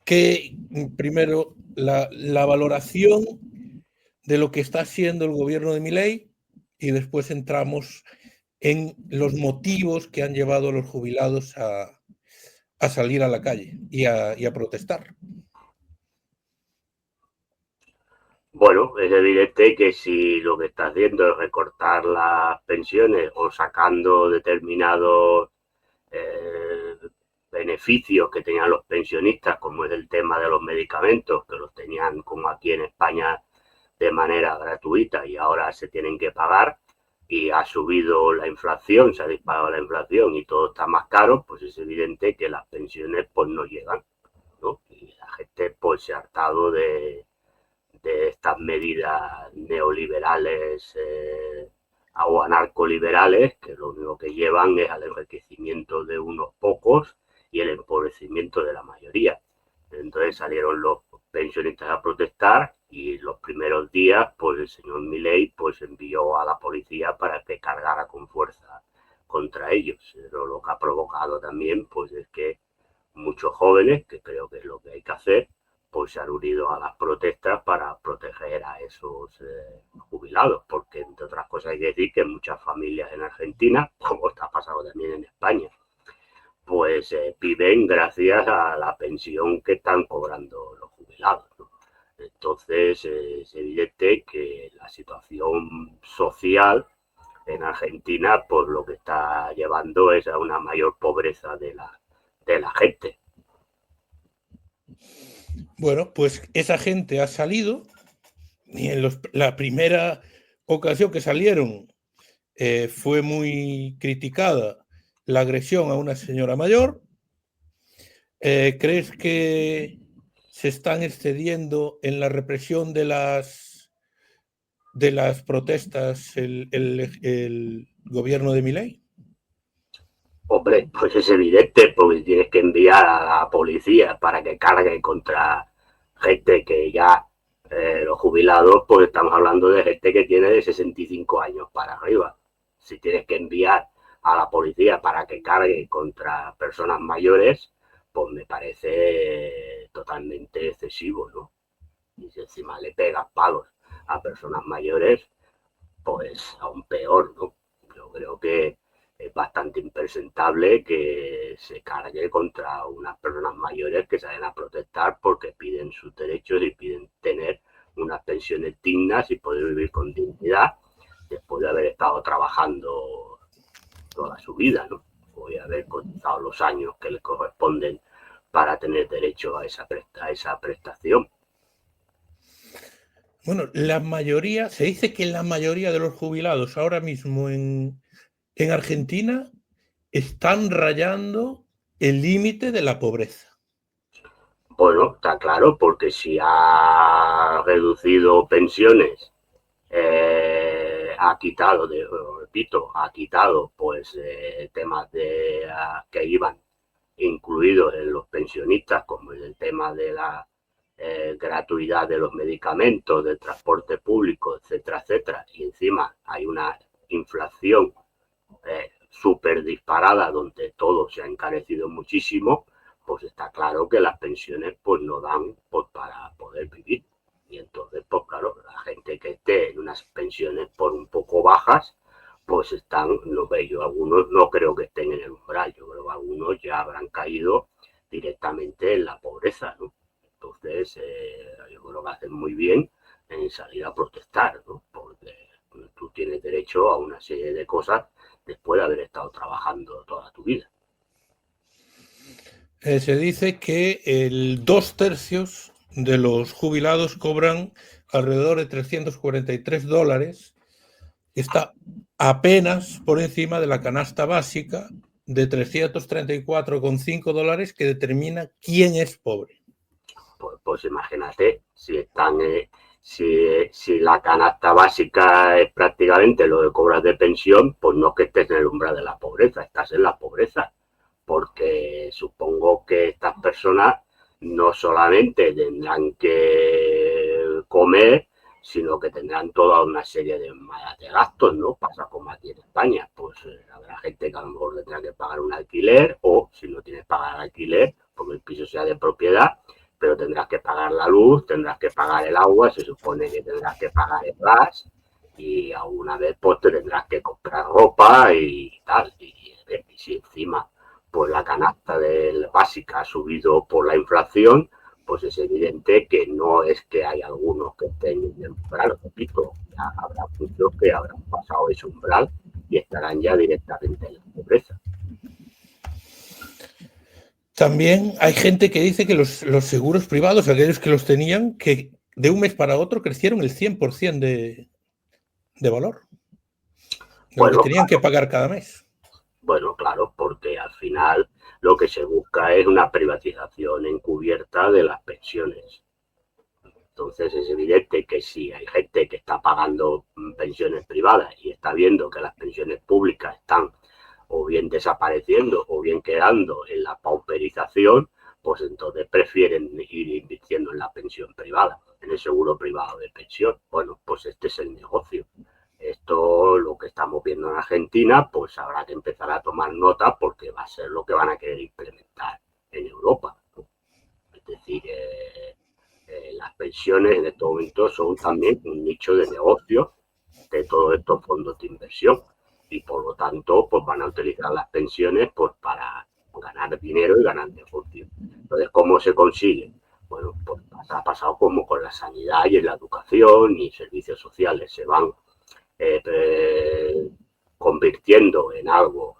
que primero la valoración de lo que está haciendo el gobierno de Milei y después entramos en los motivos que han llevado a los jubilados a salir a la calle y a protestar. Bueno, es evidente que si lo que está haciendo es recortar las pensiones o sacando determinados beneficios que tenían los pensionistas, como es el tema de los medicamentos, que los tenían como aquí en España de manera gratuita y ahora se tienen que pagar, y ha subido la inflación, se ha disparado la inflación y todo está más caro, pues es evidente que las pensiones pues no llegan, ¿no? Y la gente pues se ha hartado de estas medidas neoliberales o anarcoliberales, que lo único que llevan es al enriquecimiento de unos pocos y el empobrecimiento de la mayoría. Entonces salieron los pensionistas a protestar y los primeros días pues el señor Milei pues envió a la policía para que cargara con fuerza contra ellos. Pero lo que ha provocado también pues es que muchos jóvenes, que creo que es lo que hay que hacer, pues se han unido a las protestas para proteger a esos jubilados, porque entre otras cosas hay que decir que muchas familias en Argentina, como está pasando también en España, pues viven gracias a la pensión que están cobrando los jubilados, ¿no? Entonces es evidente que la situación social en Argentina pues lo que está llevando es a una mayor pobreza de la gente. Bueno, pues esa gente ha salido y la primera ocasión que salieron fue muy criticada la agresión a una señora mayor. ¿Crees que se están excediendo en la represión de las protestas el gobierno de Milei? Hombre, pues es evidente, porque tienes que enviar a la policía para que cargue contra gente que ya, los jubilados, pues estamos hablando de gente que tiene de 65 años para arriba. Si tienes que enviar a la policía para que cargue contra personas mayores, pues me parece totalmente excesivo, ¿no? Y si encima le pegas palos a personas mayores, pues aún peor, ¿no? Yo creo que es bastante impresentable que se cargue contra unas personas mayores que salen a protestar porque piden sus derechos y piden tener unas pensiones dignas y poder vivir con dignidad después de haber estado trabajando toda su vida, ¿no? Voy a haber cotizado los años que les corresponden para tener derecho a esa prestación. Bueno, se dice que la mayoría de los jubilados ahora mismo en Argentina están rayando el límite de la pobreza. Bueno, está claro, porque si ha reducido pensiones, ha quitado, repito, ha quitado pues temas que iban incluidos en los pensionistas, como el tema de la gratuidad de los medicamentos, del transporte público, etcétera, etcétera, y encima hay una inflación súper disparada donde todo se ha encarecido muchísimo, pues está claro que las pensiones pues no dan pues, para poder vivir. Y entonces, pues claro, la gente que esté en unas pensiones por un poco bajas, pues están, no veo yo, algunos no creo que estén en el umbral, yo creo que algunos ya habrán caído directamente en la pobreza, ¿no? Entonces, yo creo que hacen muy bien en salir a protestar, ¿no? Porque tú tienes derecho a una serie de cosas después de haber estado trabajando toda tu vida. Se dice que el 2/3 de los jubilados cobran alrededor de $343, está apenas por encima de la canasta básica de $334,5 que determina quién es pobre. Pues imagínate, si la canasta básica es prácticamente lo que cobras de pensión, pues no es que estés en el umbral de la pobreza, estás en la pobreza, porque supongo que estas personas no solamente tendrán que comer, sino que tendrán toda una serie de gastos, ¿no? Pasa como aquí en España, pues habrá gente que a lo mejor tendrá que pagar un alquiler, o si no tienes que pagar alquiler, porque el piso sea de propiedad, pero tendrás que pagar la luz, tendrás que pagar el agua, se supone que tendrás que pagar el gas, y alguna vez pues te tendrás que comprar ropa y tal, y si encima pues la canasta básica ha subido por la inflación, pues es evidente que no es que hay algunos que estén en el umbral, repito, ya habrá muchos que habrán pasado ese umbral y estarán ya directamente en la pobreza. También hay gente que dice que los seguros privados, aquellos que los tenían, que de un mes para otro crecieron el 100% de valor, de lo que tenían que pagar cada mes. Bueno, claro, porque al final lo que se busca es una privatización encubierta de las pensiones. Entonces es evidente que si hay gente que está pagando pensiones privadas y está viendo que las pensiones públicas están o bien desapareciendo o bien quedando en la pauperización, pues entonces prefieren ir invirtiendo en la pensión privada, en el seguro privado de pensión. Bueno, pues este es el negocio. Esto, lo que estamos viendo en Argentina, pues habrá que empezar a tomar nota porque va a ser lo que van a querer implementar en Europa, ¿no? Es decir, las pensiones en estos momentos son también un nicho de negocio de todos estos fondos de inversión y por lo tanto pues van a utilizar las pensiones pues para ganar dinero y ganar negocio. Entonces, ¿cómo se consigue? Bueno, pues ha pasado como con la sanidad y en la educación y servicios sociales, se van convirtiendo en algo,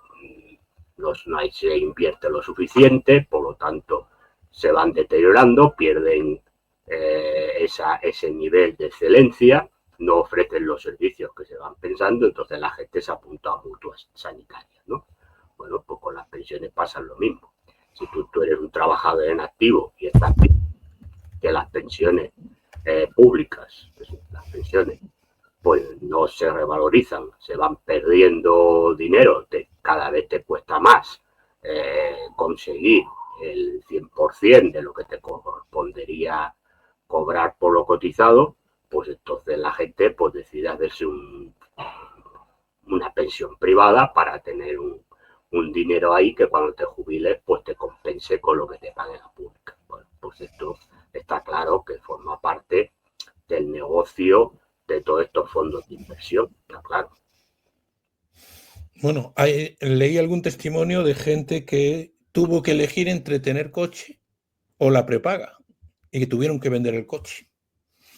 no se invierte lo suficiente, por lo tanto se van deteriorando, pierden ese nivel de excelencia, no ofrecen los servicios que se van pensando, entonces la gente se apunta a mutuas sanitarias, ¿no? Bueno, pues con las pensiones pasa lo mismo. Si tú eres un trabajador en activo y estás viendo que las pensiones públicas, las pensiones, pues no se revalorizan, se van perdiendo dinero, cada vez te cuesta más conseguir el 100% de lo que te correspondería cobrar por lo cotizado, pues entonces la gente pues decide hacerse una pensión privada para tener un dinero ahí que cuando te jubiles pues te compense con lo que te pague la pública. Bueno, pues esto está claro que forma parte del negocio de todos estos fondos de inversión, está claro. Bueno, leí algún testimonio de gente que tuvo que elegir entre tener coche o la prepaga y que tuvieron que vender el coche.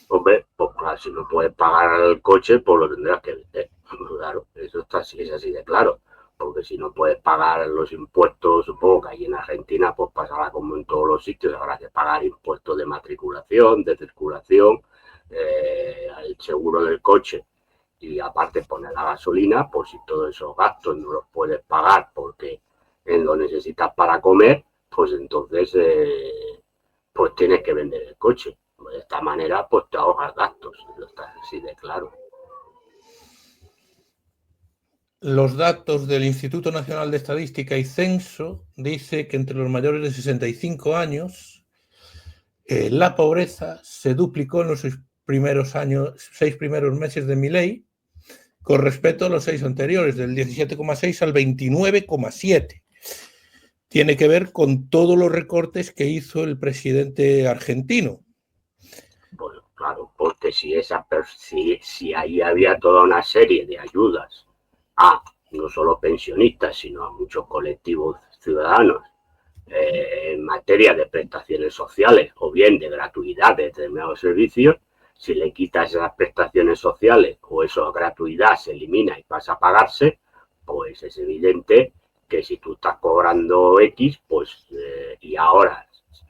Hombre, pues claro, si no puedes pagar el coche, pues lo tendrás que vender. Claro, eso está así, es así de claro. Porque si no puedes pagar los impuestos, supongo que ahí en Argentina pues pasará como en todos los sitios, habrá que pagar impuestos de matriculación, de circulación, el seguro del coche y aparte poner la gasolina, pues si todos esos gastos no los puedes pagar porque lo necesitas para comer, pues entonces pues tienes que vender el coche. De esta manera pues te ahorras gastos, está así de claro. Los datos del Instituto Nacional de Estadística y Censo dice que entre los mayores de 65 años la pobreza se duplicó en los 6 primeros meses de Milei con respecto a los 6 anteriores, del 17,6 al 29,7. Tiene que ver con todos los recortes que hizo el presidente argentino. Bueno, claro, porque si ahí había toda una serie de ayudas a no solo pensionistas, sino a muchos colectivos ciudadanos en materia de prestaciones sociales o bien de gratuidad de determinados servicios, si le quitas esas prestaciones sociales o esa gratuidad se elimina y pasa a pagarse, pues es evidente que si tú estás cobrando X, pues y ahora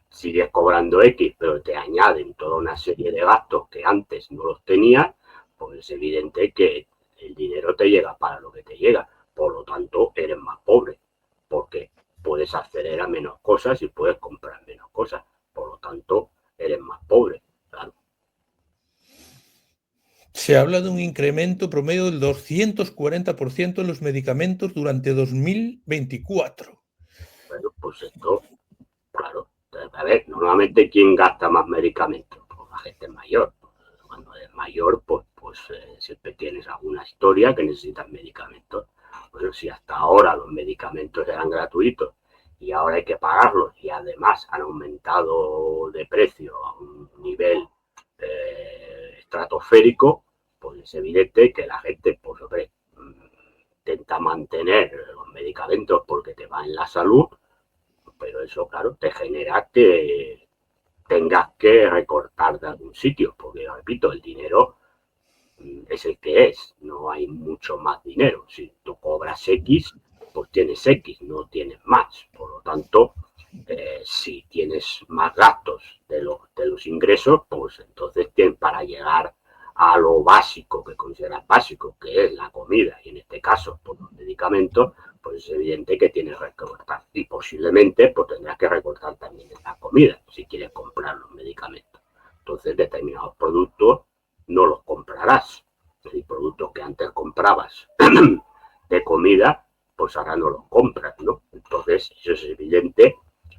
sigues cobrando X, pero te añaden toda una serie de gastos que antes no los tenías, pues es evidente que el dinero te llega para lo que te llega. Por lo tanto, eres más pobre, porque puedes acceder a menos cosas y puedes comprar menos cosas. Por lo tanto, eres más pobre, claro. Se habla de un incremento promedio del 240% en los medicamentos durante 2024. Bueno, pues esto, claro. A ver, normalmente, ¿quién gasta más medicamentos? Pues la gente mayor. Cuando eres mayor, pues siempre tienes alguna historia que necesitas medicamentos. Bueno, si hasta ahora los medicamentos eran gratuitos y ahora hay que pagarlos y además han aumentado de precio a un nivel estratosférico, pues es evidente que la gente, pues hombre, intenta mantener los medicamentos porque te va en la salud, pero eso, claro, te genera que tengas que recortar de algún sitio, porque, repito, el dinero es el que es, no hay mucho más dinero. Si tú cobras X, pues tienes X, no tienes más. Por lo tanto, si tienes más gastos de los ingresos, pues entonces para llegar a lo básico que consideras básico, que es la comida, y en este caso, por los medicamentos, pues es evidente que tienes que recortar. Y posiblemente pues tendrás que recortar también en la comida, si quieres comprar los medicamentos. Entonces, determinados productos no los comprarás. Es decir, productos que antes comprabas de comida, pues ahora no los compras, ¿no? Entonces, eso es evidente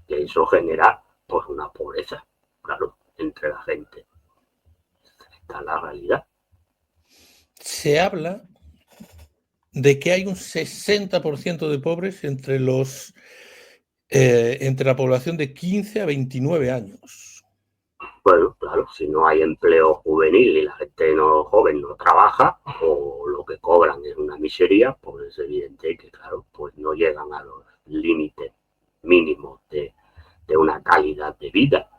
que eso genera pues una pobreza, claro, entre la gente. Esta es la realidad. Se habla de que hay un 60% de pobres entre la población de 15 a 29 años. Bueno, claro, si no hay empleo juvenil y la gente joven no trabaja o lo que cobran es una miseria, pues es evidente que, claro, pues no llegan a los límites mínimos de una calidad de vida.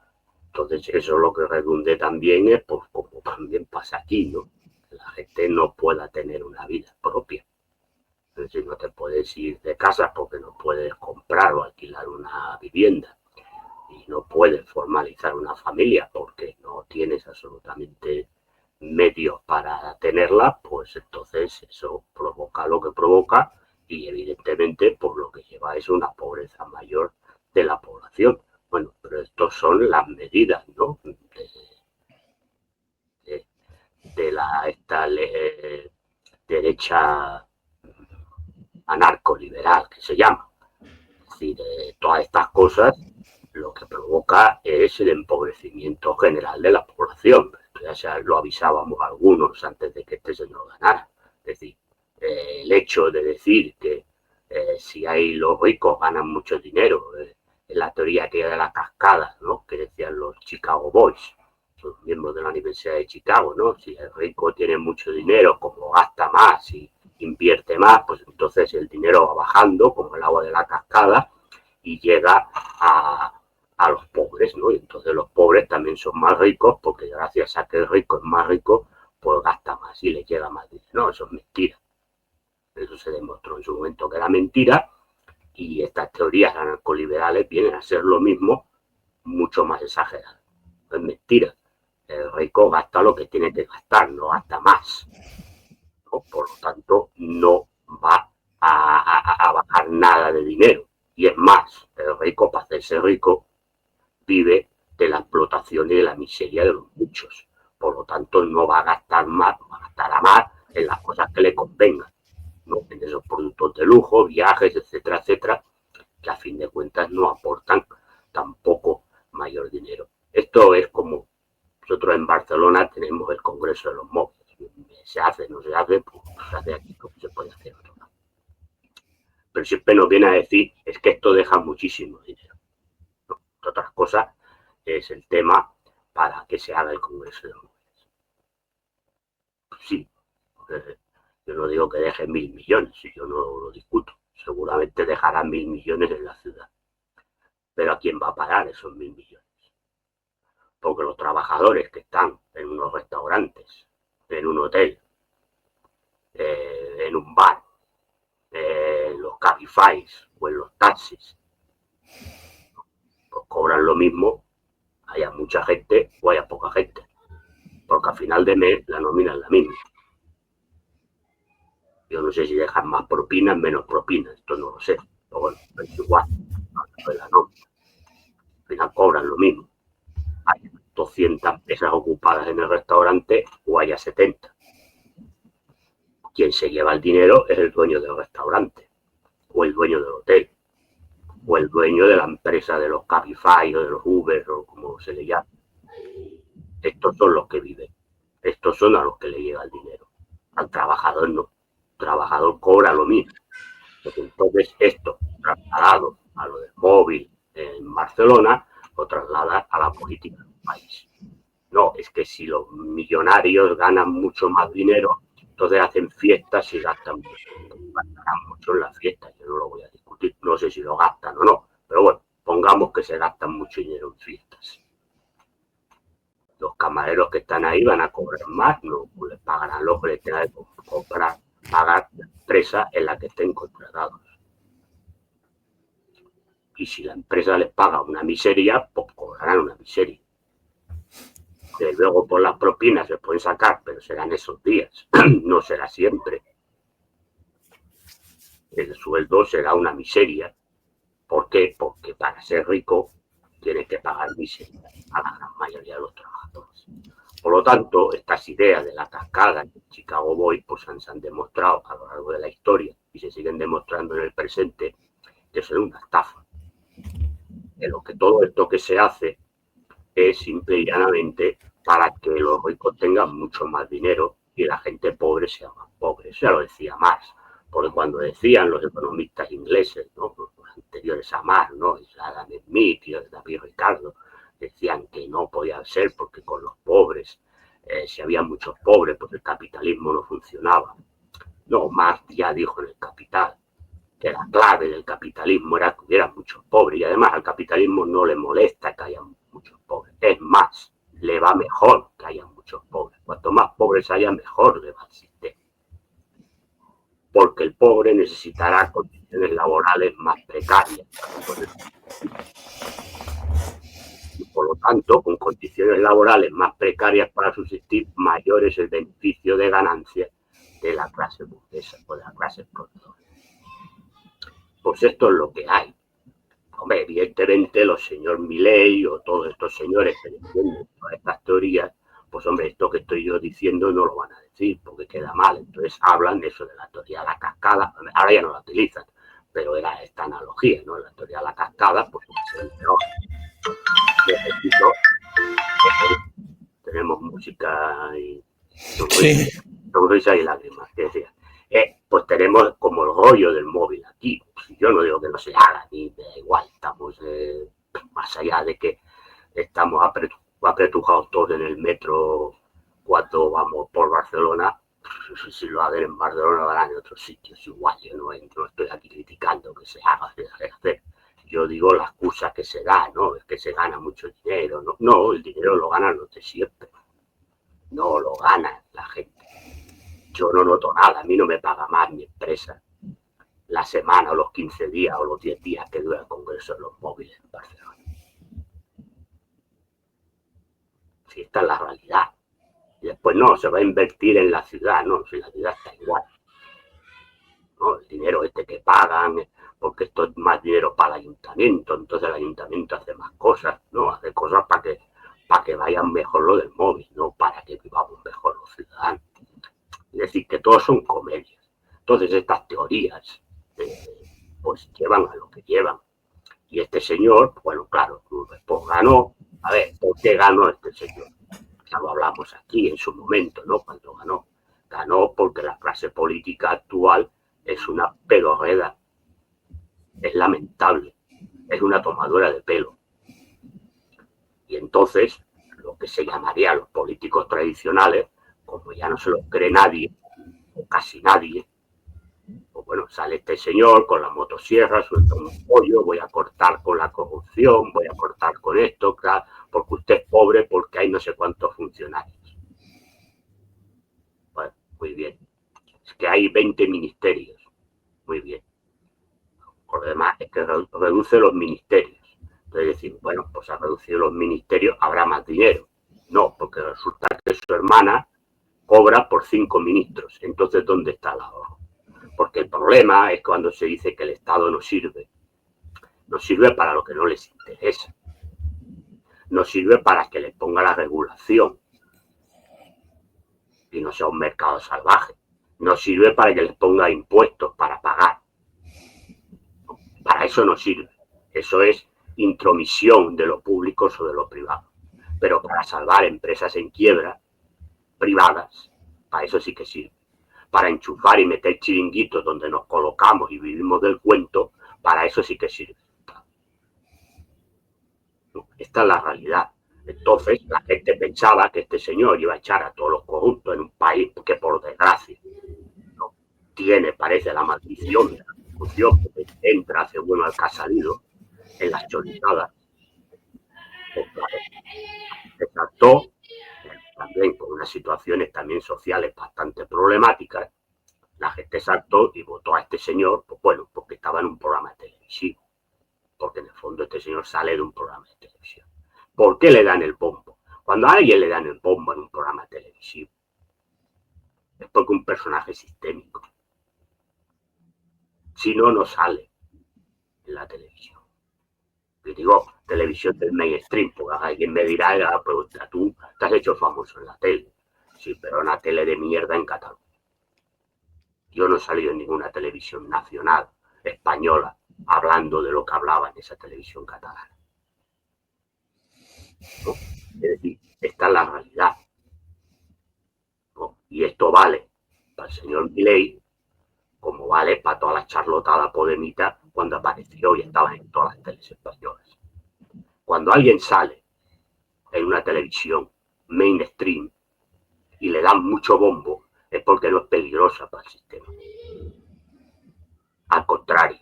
Entonces eso lo que redunde también es, pues como también pasa aquí, ¿no? Que la gente no pueda tener una vida propia. Es decir, no te puedes ir de casa porque no puedes comprar o alquilar una vivienda y no puedes formalizar una familia porque no tienes absolutamente medios para tenerla, pues entonces eso provoca lo que provoca y evidentemente por lo que lleva es una pobreza mayor de la población. Bueno, pero estas son las medidas, ¿no? De esta derecha anarcoliberal que se llama. Es decir, todas estas cosas lo que provoca es el empobrecimiento general de la población. Ya lo avisábamos algunos antes de que este señor ganara. Es decir, el hecho de decir que si hay los ricos ganan mucho dinero, en la teoría que de la cascada, ¿no? Que decían los Chicago Boys, los miembros de la Universidad de Chicago, ¿no? Si el rico tiene mucho dinero, como gasta más y invierte más, pues entonces el dinero va bajando como el agua de la cascada y llega a los pobres, ¿no? Y entonces los pobres también son más ricos porque gracias a que el rico es más rico, pues gasta más y le llega más dinero. No, eso es mentira. Eso se demostró en su momento que era mentira y estas teorías anarcoliberales vienen a ser lo mismo, mucho más exageradas. Es mentira. El rico gasta lo que tiene que gastar, no gasta más, ¿no? Por lo tanto, no va a bajar nada de dinero. Y es más, el rico, para hacerse rico, vive de la explotación y de la miseria de los muchos. Por lo tanto, no va a gastar más, va a gastar más en las cosas que le convengan, ¿no? En esos productos de lujo, viajes, etcétera, etcétera, que a fin de cuentas no aportan tampoco mayor dinero. Esto es como nosotros en Barcelona tenemos el Congreso de los Móviles. Se hace, no se hace, pues se hace aquí como se puede hacer otro lado. Pero siempre nos viene a decir es que esto deja muchísimo dinero. ¿No? Entre otras cosas, es el tema para que se haga el Congreso de los Móviles. Pues sí, yo no digo que deje 1.000 millones, yo no lo discuto. Seguramente dejarán 1.000 millones en la ciudad. Pero ¿a quién va a pagar esos 1.000 millones? Porque los trabajadores que están en unos restaurantes, en un hotel, en un bar, en los Cabifys o en los taxis, pues cobran lo mismo, haya mucha gente o haya poca gente, porque al final de mes la nómina es la misma. Yo no sé si dejan más propinas, menos propinas, esto no lo sé, pero bueno, es igual, no es la nómina. Al final cobran lo mismo. Hay 200 mesas ocupadas en el restaurante o haya 70. Quien se lleva el dinero es el dueño del restaurante, o el dueño del hotel, o el dueño de la empresa de los Cabify o de los Uber o como se le llama. Estos son los que viven. Estos son a los que le llega el dinero. Al trabajador no. El trabajador cobra lo mismo. Porque entonces esto, trasladado a lo del móvil en Barcelona, lo traslada a la política del país. No, es que si los millonarios ganan mucho más dinero, entonces hacen fiestas y gastan mucho en las fiestas. Yo no lo voy a discutir, no sé si lo gastan o no, pero bueno, pongamos que se gastan mucho dinero en fiestas. Los camareros que están ahí van a cobrar más, no les pagarán lo que les tenga que comprar, pagar la empresa en la que estén contratados. Y si la empresa les paga una miseria, pues cobrarán una miseria. Que luego por las propinas se pueden sacar, pero serán esos días, no será siempre. El sueldo será una miseria. ¿Por qué? Porque para ser rico tienes que pagar miseria a la gran mayoría de los trabajadores. Por lo tanto, estas ideas de la cascada en Chicago Boys pues se han demostrado a lo largo de la historia y se siguen demostrando en el presente que son una estafa. En lo que todo esto que se hace es simple y llanamente para que los ricos tengan mucho más dinero y la gente pobre sea más pobre. Eso ya lo decía Marx, porque cuando decían los economistas ingleses, ¿no?, los anteriores a Marx, ¿no?, Adam Smith y David Ricardo, decían que no podía ser porque con los pobres, si había muchos pobres, pues el capitalismo no funcionaba. No, Marx ya dijo en El Capital que la clave del capitalismo era que hubiera muchos pobres y además al capitalismo no le molesta que haya muchos pobres. Es más, le va mejor que haya muchos pobres. Cuanto más pobres haya, mejor le va al sistema. Porque el pobre necesitará condiciones laborales más precarias. Y por lo tanto, con condiciones laborales más precarias para subsistir, mayor es el beneficio de ganancia de la clase burguesa o de la clase exploradora. Pues esto es lo que hay. Hombre, evidentemente los señores Milei o todos estos señores que defienden todas estas teorías, pues hombre, esto que estoy yo diciendo no lo van a decir porque queda mal. Entonces hablan de eso de la teoría de la cascada. Ahora ya no la utilizan, pero era esta analogía, ¿no? La teoría de la cascada, pues es el peor. Tenemos música y sonrisa y lágrimas, que decía. Pues tenemos como el rollo del móvil aquí. Yo no digo que no se haga, ni me da igual, estamos más allá de que estamos apretujados todos en el metro cuando vamos por Barcelona. Si lo hacen en Barcelona, lo harán en otros sitios igual. Yo no estoy aquí criticando que se haga, se deje de hacer. Yo digo la excusa que se da, ¿no? Es que se gana mucho dinero. No, el dinero lo ganan los de siempre. No lo gana la gente. Yo no noto nada, a mí no me paga más mi empresa la semana o los 15 días o los 10 días que dura el Congreso de los móviles en Barcelona. Si esta es la realidad. Y después no, se va a invertir en la ciudad, no, si la ciudad está igual. ¿No? El dinero este que pagan, porque esto es más dinero para el ayuntamiento, entonces el ayuntamiento hace más cosas, ¿no? Hace cosas para que vayan mejor lo del móvil, no para que vivamos mejor los ciudadanos. Es decir, que todos son comedias. Entonces estas teorías pues llevan a lo que llevan. Y este señor, bueno, claro, pues ganó. A ver, ¿por qué ganó este señor? Ya lo hablamos aquí en su momento, ¿no? Cuando ganó. Ganó porque la clase política actual es una pedorreda. Es lamentable. Es una tomadura de pelo. Y entonces, lo que se llamaría los políticos tradicionales, como ya no se los cree nadie, o casi nadie, pues bueno, sale este señor con la motosierra, suelta un pollo, voy a cortar con la corrupción, voy a cortar con esto, claro, porque usted es pobre, porque hay no sé cuántos funcionarios. Bueno, muy bien. Es que hay 20 ministerios. Muy bien. Por lo demás, es que reduce los ministerios. Entonces decir, bueno, pues ha reducido los ministerios, habrá más dinero. No, porque resulta que su hermana cobra por 5 ministros. Entonces, ¿dónde está el ahorro? Porque el problema es cuando se dice que el Estado no sirve. No sirve para lo que no les interesa. No sirve para que les ponga la regulación y no sea un mercado salvaje. No sirve para que les ponga impuestos para pagar. Para eso no sirve. Eso es intromisión de lo público sobre lo privado. Pero para salvar empresas en quiebra, privadas, para eso sí que sirve. Para enchufar y meter chiringuitos donde nos colocamos y vivimos del cuento, para eso sí que sirve. Esta es la realidad. Entonces, la gente pensaba que este señor iba a echar a todos los corruptos en un país que, por desgracia, no tiene, parece, la maldición de la corrupción, que entra, hace bueno al que ha salido, en las chorizadas. Pues claro, se trató también con unas situaciones también sociales bastante problemáticas. La gente saltó y votó a este señor, pues bueno, porque estaba en un programa televisivo. Porque en el fondo este señor sale de un programa de televisión. ¿Por qué le dan el bombo? Cuando a alguien le dan el bombo en un programa televisivo, es porque un personaje sistémico. Si no, no sale en la televisión. Y digo, televisión del mainstream, porque alguien me dirá, pero tú te has hecho famoso en la tele. Sí, pero una tele de mierda en Cataluña. Yo no he salido en ninguna televisión nacional española hablando de lo que hablaba en esa televisión catalana. ¿No? Es decir, esta es la realidad. ¿No? Y esto vale para el señor Milei como vale para todas las charlotadas podemitas cuando apareció y estaba en todas las teles españolas. Cuando alguien sale en una televisión mainstream y le dan mucho bombo, es porque no es peligrosa para el sistema. Al contrario,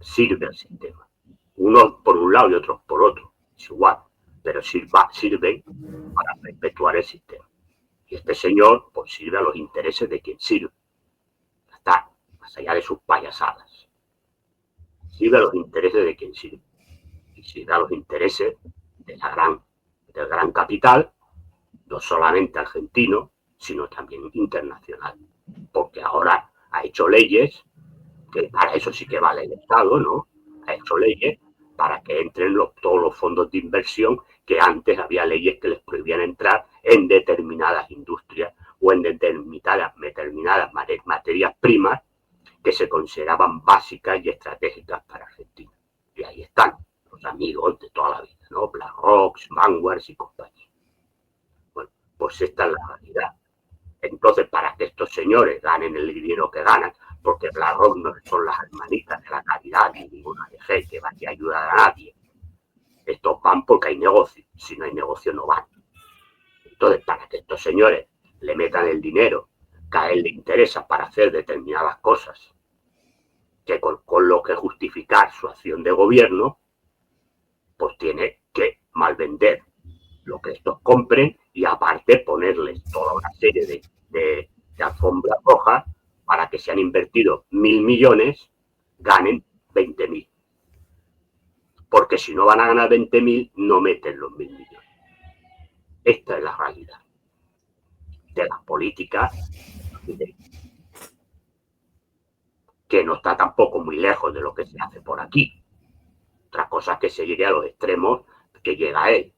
sirve al sistema. Unos por un lado y otros por otro. Es igual, pero sirven para perpetuar el sistema. Y este señor pues sirve a los intereses de quien sirve. Está más allá de sus payasadas. Sirve a los intereses de quien sirve. Y sirve a los intereses del gran capital, no solamente argentino, sino también internacional. Porque ahora ha hecho leyes, que para eso sí que vale el Estado, ¿no? Ha hecho leyes para que entren todos los fondos de inversión, que antes había leyes que les prohibían entrar en determinadas industrias o en determinadas materias primas que se consideraban básicas y estratégicas para Argentina. Y ahí están los amigos de toda la vida, ¿no? BlackRock, Vanguard y compañía. Bueno, pues esta es la realidad. Entonces, para que estos señores ganen el dinero que ganan, porque BlackRock no son las hermanitas de la caridad ni ninguna ONG que vaya a ayudar a nadie. Estos van porque hay negocio. Si no hay negocio, no van. Entonces, para que estos señores le metan el dinero que a él le interesa para hacer determinadas cosas, que con lo que justificar su acción de gobierno, pues tiene que malvender lo que estos compren y aparte ponerles toda una serie de alfombras rojas para que se han invertido 1.000 millones, ganen 20.000. Porque si no van a ganar 20.000, no meten los 1.000 millones. Esta es la realidad de las políticas, que no está tampoco muy lejos de lo que se hace por aquí. Otra cosa es que se llegue a los extremos que llega a él,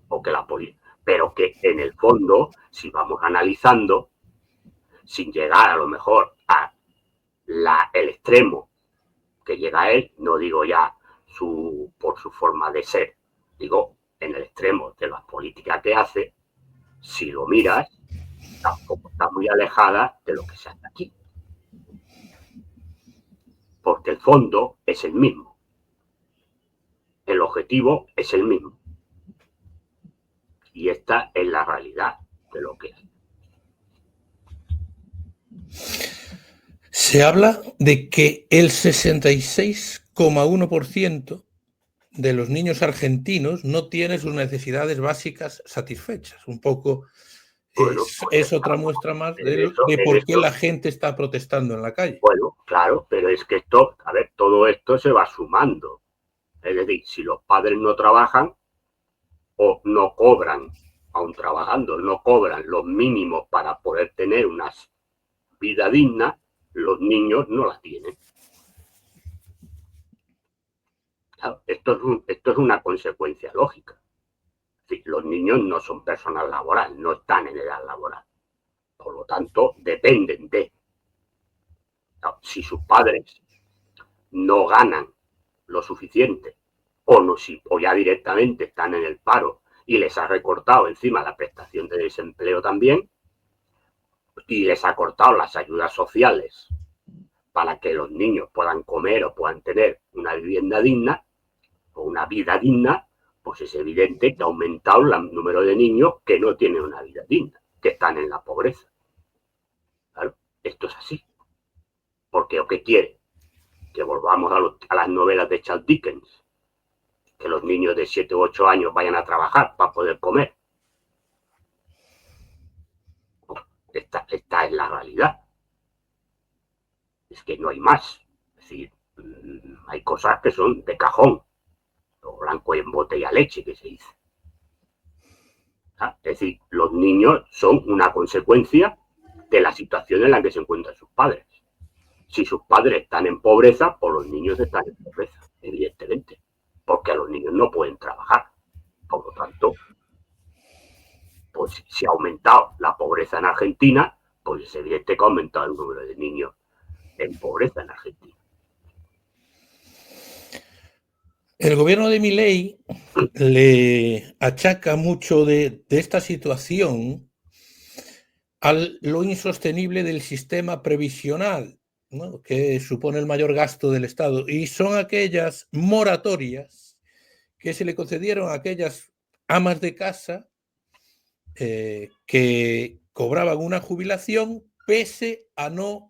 o que la política. Pero que en el fondo, si vamos analizando, sin llegar a lo mejor a el extremo que llega a él, no digo ya por su forma de ser, digo en el extremo de las políticas que hace, si lo miras, tampoco está muy alejada de lo que se hace aquí. Porque el fondo es el mismo. El objetivo es el mismo. Y esta es la realidad de lo que es. Se habla de que el 66,1% de los niños argentinos no tiene sus necesidades básicas satisfechas. Un poco bueno, pues es otra muestra más de por qué la gente está protestando en la calle. Bueno, claro, pero es que esto, a ver, todo esto se va sumando. Es decir, si los padres no trabajan o no cobran, aún trabajando, no cobran los mínimos para poder tener una vida digna, los niños no la tienen. Claro, esto es una consecuencia lógica. Es decir, los niños no son personal laboral, no están en edad laboral. Por lo tanto, dependen de. Claro, si sus padres no ganan lo suficiente o ya directamente están en el paro y les ha recortado encima la prestación de desempleo también, y les ha cortado las ayudas sociales para que los niños puedan comer o puedan tener una vivienda digna o una vida digna, pues es evidente que ha aumentado el número de niños que no tienen una vida digna, que están en la pobreza. Claro, esto es así. Porque ¿o qué quiere? Que volvamos a las novelas de Charles Dickens, que los niños de 7 u 8 años vayan a trabajar para poder comer. Esta es la realidad. Es que no hay más. Es decir, hay cosas que son de cajón, lo blanco y en botella leche, que se dice. Es decir, los niños son una consecuencia de la situación en la que se encuentran sus padres. Si sus padres están en pobreza, pues los niños están en pobreza, evidentemente, porque los niños no pueden trabajar. Por lo tanto, pues si ha aumentado la pobreza en Argentina, pues es evidente que ha aumentado el número de niños en pobreza en Argentina. El gobierno de Milei le achaca mucho de esta situación a lo insostenible del sistema previsional, ¿no?, que supone el mayor gasto del Estado, y son aquellas moratorias que se le concedieron a aquellas amas de casa que cobraban una jubilación pese a no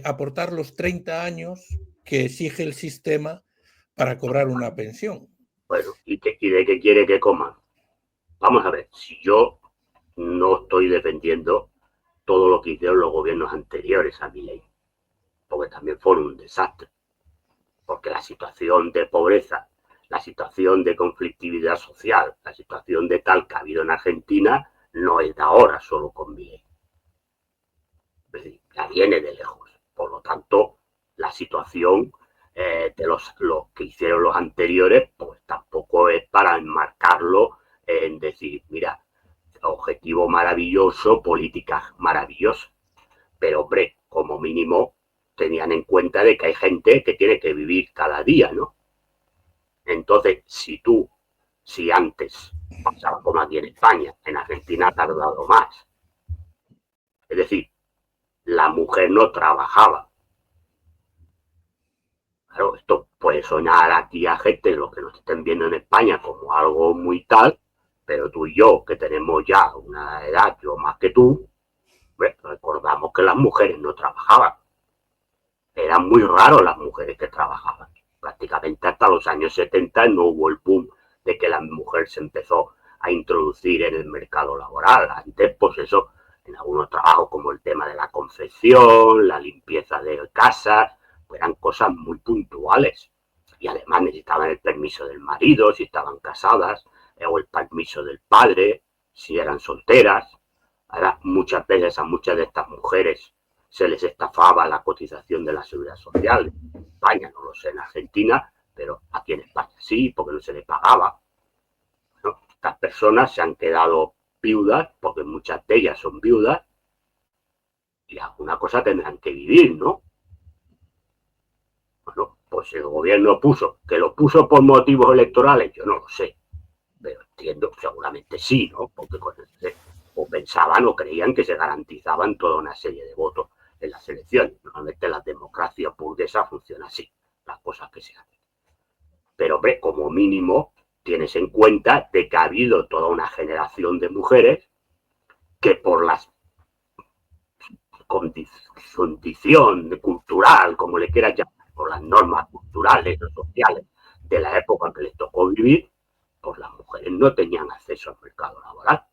aportar los 30 años que exige el sistema para cobrar una pensión. Bueno, ¿y de qué quiere que coman? Vamos a ver, si yo no estoy defendiendo todo lo que hicieron los gobiernos anteriores a mi ley, porque también fueron un desastre, porque la situación de pobreza, la situación de conflictividad social, la situación de tal que ha habido en Argentina no es de ahora solo con mi ley. Es decir, ya viene de lejos. Por lo tanto, la situación de los que hicieron los anteriores, pues tampoco es para enmarcarlo en decir, mira, objetivo maravilloso, políticas maravillosas. Pero, hombre, como mínimo tenían en cuenta de que hay gente que tiene que vivir cada día, ¿no? Entonces, si antes pasaba como aquí en España, en Argentina ha tardado más. Es decir, la mujer no trabajaba. Claro, esto puede sonar aquí a gente, los que nos estén viendo en España, como algo muy tal, pero tú y yo, que tenemos ya una edad, yo más que tú, recordamos que las mujeres no trabajaban. Eran muy raros las mujeres que trabajaban. Prácticamente hasta los años 70 no hubo el boom de que la mujer se empezó a introducir en el mercado laboral. Antes, pues eso, en algunos trabajos como el tema de la confección, la limpieza de casas, pues eran cosas muy puntuales. Y además necesitaban el permiso del marido, si estaban casadas, o el permiso del padre, si eran solteras. Ahora, muchas veces a muchas de estas mujeres se les estafaba la cotización de la seguridad social. En España, no lo sé, en Argentina, pero aquí en España sí, porque no se les pagaba. ¿No? Estas personas se han quedado viudas, porque muchas de ellas son viudas, y alguna cosa tendrán que vivir, ¿no? Bueno, pues el gobierno que lo puso por motivos electorales, yo no lo sé, pero entiendo, seguramente sí, ¿no? Porque o pensaban o creían que se garantizaban toda una serie de votos en las elecciones. Normalmente la democracia burguesa funciona así, las cosas que se hacen. Pero, hombre, como mínimo, tienes en cuenta de que ha habido toda una generación de mujeres que por las condición cultural, como le quieras llamar, por las normas culturales o sociales de la época que les tocó vivir, pues las mujeres no tenían acceso al mercado laboral.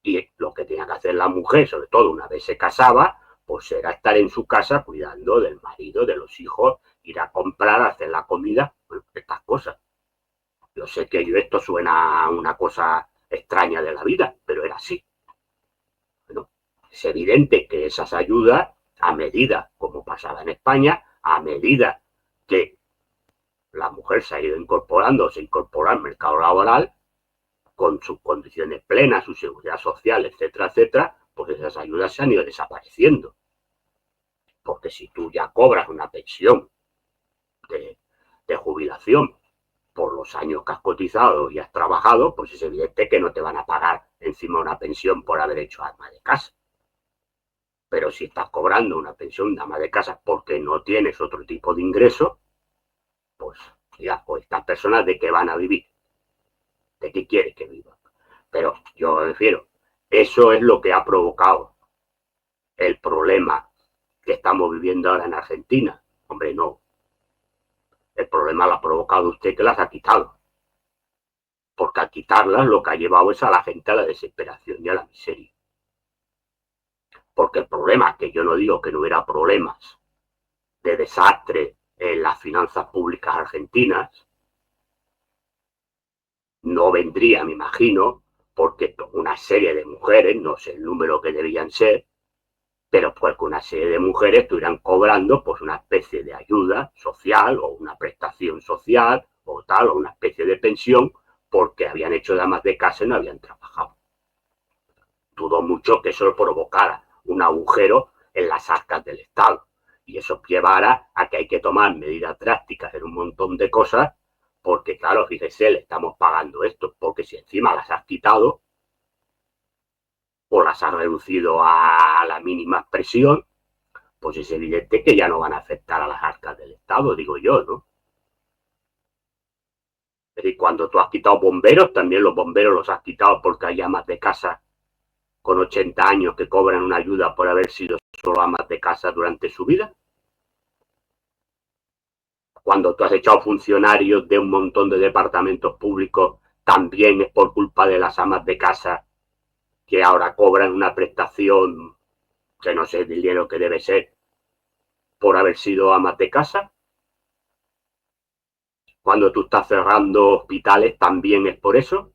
Y lo que tenía que hacer la mujer, sobre todo una vez se casaba, pues era estar en su casa cuidando del marido, de los hijos, ir a comprar, hacer la comida, bueno, estas cosas. Yo sé que esto suena a una cosa extraña de la vida, pero era así. Bueno, es evidente que esas ayudas, a medida, como pasaba en España, a medida que la mujer se ha ido incorporando, se incorpora al mercado laboral, con sus condiciones plenas, su seguridad social, etcétera, etcétera, pues esas ayudas se han ido desapareciendo. Porque si tú ya cobras una pensión de jubilación por los años que has cotizado y has trabajado, pues es evidente que no te van a pagar encima una pensión por haber hecho ama de casa. Pero si estás cobrando una pensión de ama de casa porque no tienes otro tipo de ingreso, pues ya, pues estas personas ¿de qué van a vivir? ¿De qué quieres que vivan? Pero yo refiero, eso es lo que ha provocado el problema que estamos viviendo ahora en Argentina. Hombre, no. El problema lo ha provocado usted que las ha quitado. Porque al quitarlas lo que ha llevado es a la gente a la desesperación y a la miseria. Porque el problema, que yo no digo que no hubiera problemas de desastre en las finanzas públicas argentinas, no vendría, me imagino, porque una serie de mujeres, no sé el número que debían ser, pero pues que una serie de mujeres estuvieran cobrando pues una especie de ayuda social o una prestación social o tal, o una especie de pensión porque habían hecho damas de casa y no habían trabajado. Dudo mucho que eso provocara un agujero en las arcas del Estado y eso llevara a que hay que tomar medidas drásticas en un montón de cosas porque, claro, fíjese, le estamos pagando esto, porque si encima las has quitado o las has reducido a la mínima expresión, pues es evidente que ya no van a afectar a las arcas del Estado, digo yo, ¿no? Es decir, cuando tú has quitado bomberos, también los bomberos los has quitado porque hay amas de casa con 80 años que cobran una ayuda por haber sido solo amas de casa durante su vida. Cuando tú has echado funcionarios de un montón de departamentos públicos, también es por culpa de las amas de casa que ahora cobran una prestación que no sé el dinero que debe ser por haber sido amas de casa. Cuando tú estás cerrando hospitales, también es por eso.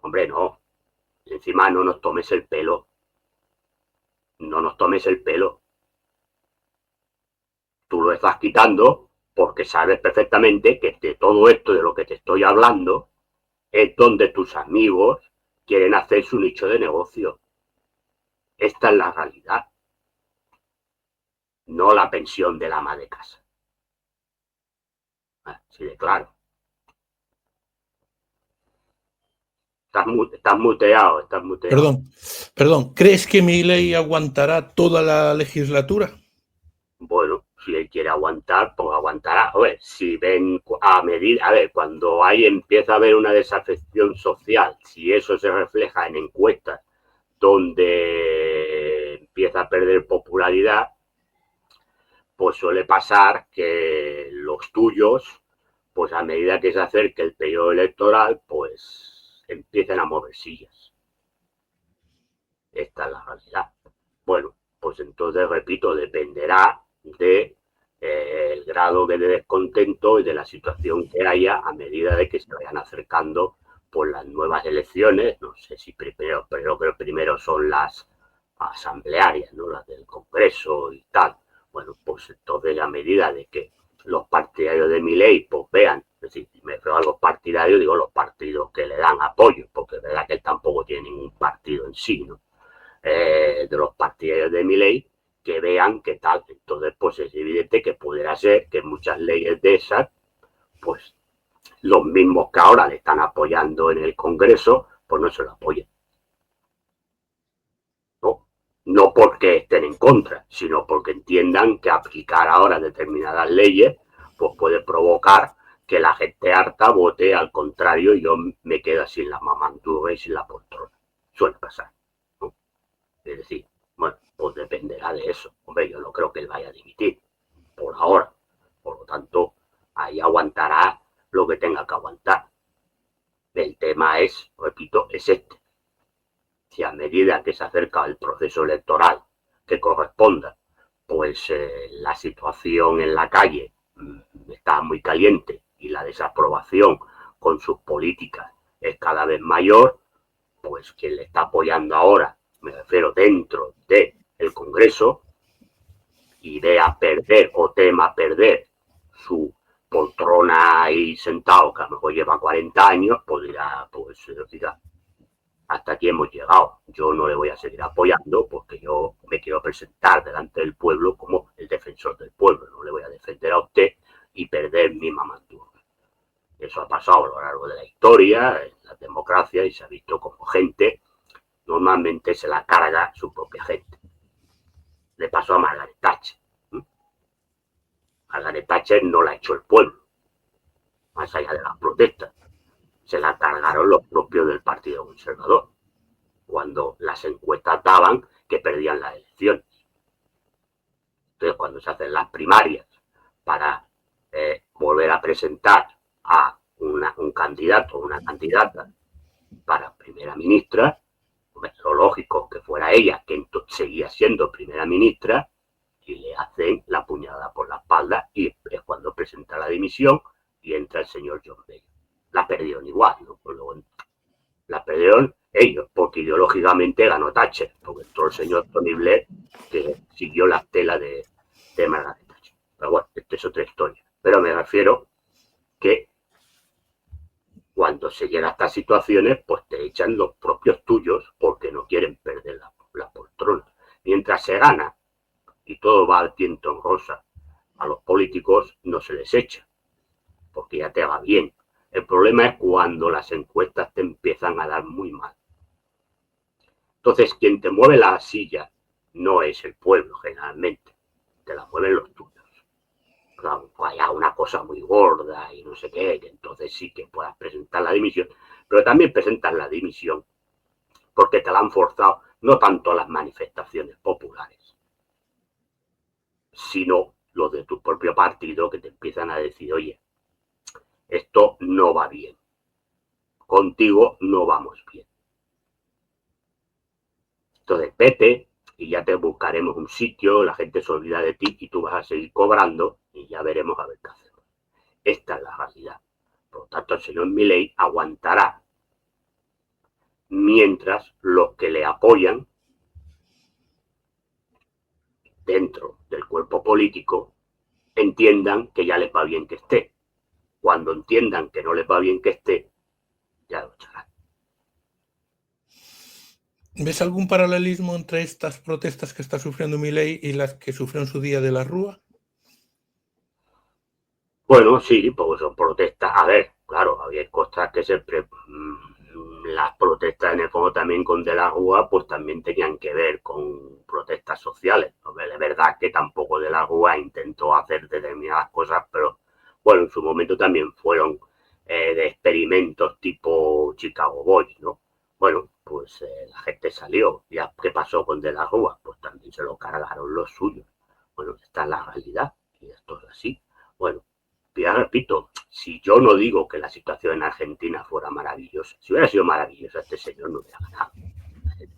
Hombre, no. Encima no nos tomes el pelo. No nos tomes el pelo. Tú lo estás quitando porque sabes perfectamente que de todo esto de lo que te estoy hablando es donde tus amigos quieren hacer su nicho de negocio. Esta es la realidad. No la pensión del ama de casa. Así de claro. Estás muteado, estás muteado. Perdón. ¿Crees que Milei aguantará toda la legislatura? Bueno, si él quiere aguantar, pues aguantará. A ver, si ven a medida, a ver, cuando empieza a haber una desafección social, si eso se refleja en encuestas donde empieza a perder popularidad, pues suele pasar que los tuyos, pues a medida que se acerque el periodo electoral, pues empiecen a mover sillas. Esta es la realidad. Bueno, pues entonces, repito, dependerá de el grado de descontento y de la situación que haya a medida de que se vayan acercando por las nuevas elecciones. No sé si primero, pero creo que primero son las asamblearias, ¿no? Las del Congreso y tal. Bueno, pues entonces a medida de que los partidarios de Milei pues vean, es decir, me refiero a los partidarios, digo los partidos que le dan apoyo, porque es verdad que él tampoco tiene ningún partido en sí, ¿no? De los partidarios de Milei, que vean qué tal. Entonces, pues es evidente que pudiera ser que muchas leyes de esas, pues los mismos que ahora le están apoyando en el Congreso, pues no se lo apoyen. No, no porque estén en contra, sino porque entiendan que aplicar ahora determinadas leyes, pues puede provocar que la gente harta vote al contrario y yo me quedo sin la mamantuga y sin la poltrona. Suele pasar, ¿no? Es decir, bueno, pues dependerá de eso. Hombre, yo no creo que él vaya a dimitir, por ahora. Por lo tanto, ahí aguantará lo que tenga que aguantar. El tema es, repito, es este. Si a medida que se acerca el proceso electoral que corresponda, pues la situación en la calle está muy caliente y la desaprobación con sus políticas es cada vez mayor, pues quien le está apoyando ahora, me refiero dentro del Congreso, y vea perder o tema perder su poltrona ahí sentado, que a lo mejor lleva 40 años, pues dirá, hasta aquí hemos llegado. Yo no le voy a seguir apoyando porque yo me quiero presentar delante del pueblo como el defensor del pueblo. No le voy a defender a usted y perder mi mamantura. Eso ha pasado a lo largo de la historia, en las democracias, y se ha visto como gente normalmente se la carga su propia gente. le pasó a Margaret Thatcher. Margaret Thatcher no la echó el pueblo, más allá de las protestas. Se la cargaron los propios del Partido Conservador, cuando las encuestas daban que perdían las elecciones. Entonces, cuando se hacen las primarias para volver a presentar a un candidato o una candidata para primera ministra, pues lo lógico que fuera ella, que seguía siendo primera ministra, y le hacen la puñalada por la espalda, y es cuando presenta la dimisión y entra el señor John Major. La perdieron igual, ¿no? Pues luego, la perdieron ellos, porque ideológicamente ganó Thatcher, porque entró el señor Tony Blair, que siguió la estela de Margaret Thatcher. Pero bueno, esta es otra historia. Pero me refiero que cuando se llega a estas situaciones, pues te echan los propios tuyos porque no quieren perder la poltrona. Mientras se gana y todo va al viento en rosa, a los políticos no se les echa, porque ya te va bien. El problema es cuando las encuestas te empiezan a dar muy mal. Entonces, quien te mueve la silla no es el pueblo, generalmente. Te la mueven los tuyos. Claro, haya una cosa muy gorda y no sé qué, que entonces sí que puedas presentar la dimisión, pero también presentas la dimisión porque te la han forzado, no tanto las manifestaciones populares, sino los de tu propio partido, que te empiezan a decir, oye, esto no va bien, contigo no vamos bien. Entonces vete y ya te buscaremos un sitio, la gente se olvida de ti y tú vas a seguir cobrando y ya veremos a ver qué hacemos. Esta es la realidad. Por lo tanto, el señor Milei aguantará mientras los que le apoyan dentro del cuerpo político entiendan que ya les va bien que esté. Cuando entiendan que no les va bien que esté, ya lo echarán. ¿Ves algún paralelismo entre estas protestas que está sufriendo Milei y las que sufrió en su día de la Rúa? Bueno, sí, pues son protestas. A ver, claro, había cosas que las protestas en el fondo también con De la Rúa, pues también tenían que ver con protestas sociales. Es verdad que tampoco De la Rúa intentó hacer determinadas cosas, pero bueno, en su momento también fueron de experimentos tipo Chicago Boys, ¿no? Bueno, pues la gente salió. ¿Ya qué pasó con De la Rúa? Pues también se lo cargaron los suyos. Bueno, esta es la realidad y esto es así. Bueno, ya repito, si yo no digo que la situación en Argentina fuera maravillosa, si hubiera sido maravillosa, este señor no hubiera ganado. El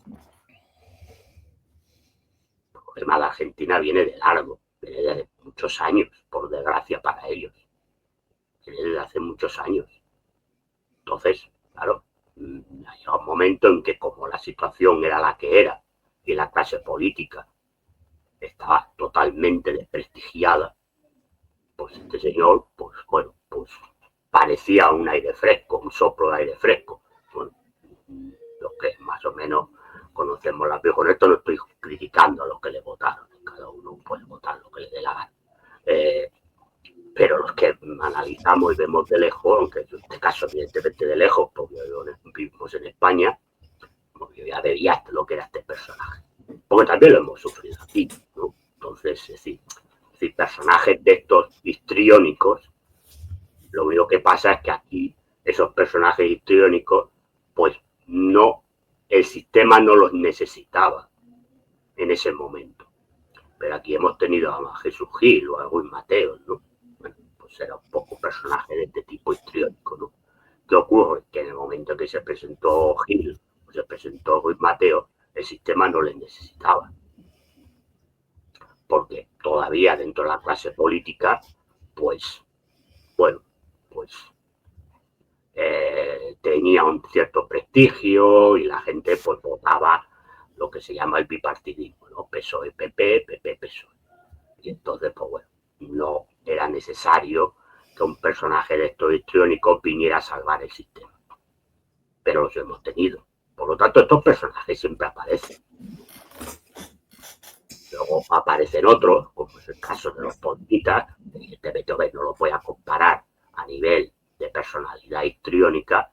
problema de Argentina viene de largo, viene de muchos años, por desgracia para ellos. Viene desde hace muchos años. Entonces, claro, hay un momento en que como la situación era la que era y la clase política estaba totalmente desprestigiada, pues este señor, pues bueno, pues parecía un aire fresco, un soplo de aire fresco. Bueno, los que más o menos conocemos la con esto no estoy criticando a los que le votaron, cada uno puede votar lo que le dé la gana. Pero los que analizamos y vemos de lejos, aunque en este caso evidentemente de lejos, porque vivimos en España, yo ya veía lo que era este personaje. Porque también lo hemos sufrido aquí, ¿no? Entonces, es decir, personajes de estos histriónicos, lo único que pasa es que aquí esos personajes histriónicos, pues no, el sistema no los necesitaba en ese momento. Pero aquí hemos tenido a Jesús Gil o a Ruiz Mateos, ¿no? Bueno, pues era un poco personaje de este tipo histriónico, ¿no? ¿Qué ocurre? Que en el momento que se presentó Gil o se presentó Ruiz Mateos, el sistema no les necesitaba. Porque todavía dentro de la clase política, pues, bueno, pues tenía un cierto prestigio y la gente pues votaba lo que se llama el bipartidismo, ¿no? PSOE, PP, PP, PSOE. Y entonces, pues bueno, no era necesario que un personaje de estos histriónicos viniera a salvar el sistema. Pero los hemos tenido. Por lo tanto, estos personajes siempre aparecen. Luego aparecen otros, como es el caso de los pontitas, evidentemente no lo voy a comparar a nivel de personalidad histriónica,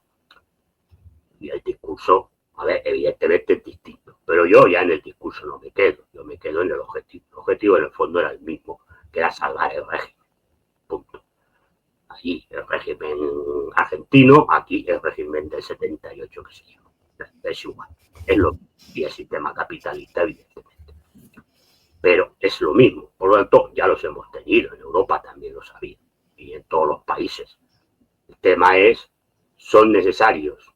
y el discurso A ver, evidentemente es distinto, pero yo ya en el discurso no me quedo, yo me quedo en el objetivo. El objetivo en el fondo era el mismo, que era salvar el régimen, punto. Allí el régimen argentino, aquí el régimen del 78 que se llama. Es igual, es lo mismo. Y el sistema capitalista, evidentemente. Pero es lo mismo, por lo tanto, ya los hemos tenido, en Europa también lo sabía, y en todos los países. El tema es, ¿son necesarios?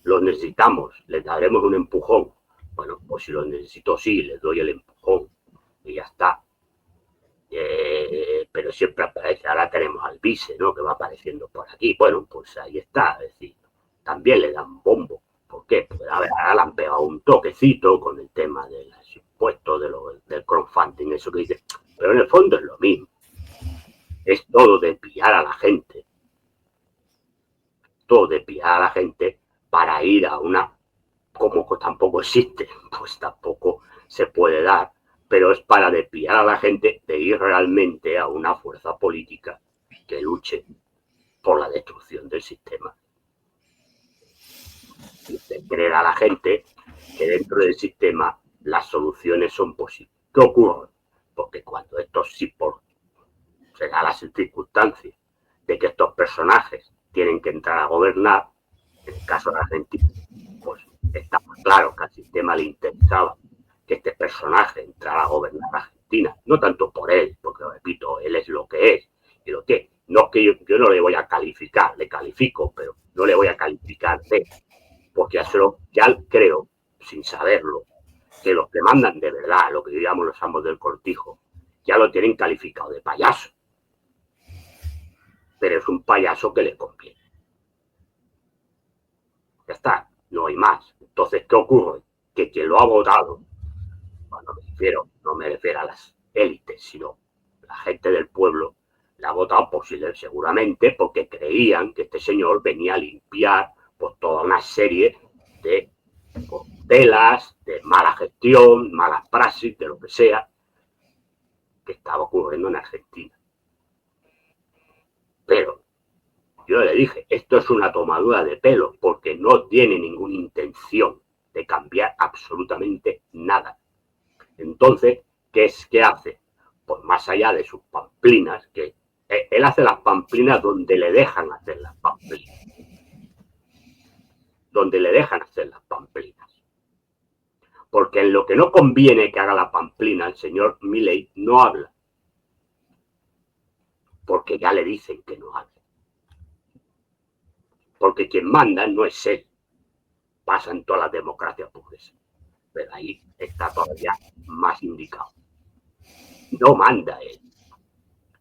¿Los necesitamos? ¿Les daremos un empujón? Bueno, pues si los necesito, sí, les doy el empujón y ya está. Pero siempre aparece, ahora tenemos al vice, ¿no? Que va apareciendo por aquí. Bueno, pues ahí está, es decir, también le dan bombo. ¿Por qué? Pues a ver, ahora le han pegado un toquecito con el tema de los impuestos, del crowdfunding, eso que dice. Pero en el fondo es lo mismo. Es todo de pillar a la gente. Todo de pillar a la gente para ir a una, como tampoco existe, pues tampoco se puede dar, pero es para desviar a la gente de ir realmente a una fuerza política que luche por la destrucción del sistema. Y de creer a la gente que dentro del sistema las soluciones son posibles. ¿Qué ocurre? Porque cuando estos sí se da las circunstancias de que estos personajes tienen que entrar a gobernar, en el caso de Argentina, pues está claro que al sistema le interesaba que este personaje entrara a gobernar Argentina, no tanto por él, porque repito, él es lo que es, y lo que no es que yo no le voy a calificar, le califico, pero no le voy a calificar de, porque ya creo, sin saberlo, que los que mandan de verdad, lo que diríamos los amos del cortijo, ya lo tienen calificado de payaso, pero es un payaso que le conviene. Ya está, no hay más. Entonces, ¿qué ocurre? Que quien lo ha votado, bueno, no me refiero a las élites, sino la gente del pueblo, la ha votado seguramente porque creían que este señor venía a limpiar pues, toda una serie de telas, de mala gestión, malas praxis, de lo que sea, que estaba ocurriendo en Argentina. Pero yo le dije, esto es una tomadura de pelo porque no tiene ninguna intención de cambiar absolutamente nada. Entonces, ¿qué hace? Pues más allá de sus pamplinas, que él hace las pamplinas donde le dejan hacer las pamplinas. Donde le dejan hacer las pamplinas. Porque en lo que no conviene que haga la pamplina, el señor Milei no habla. Porque ya le dicen que no hable. Porque quien manda no es él. Pasa en todas las democracias burguesas. Pero ahí está todavía más indicado. No manda él.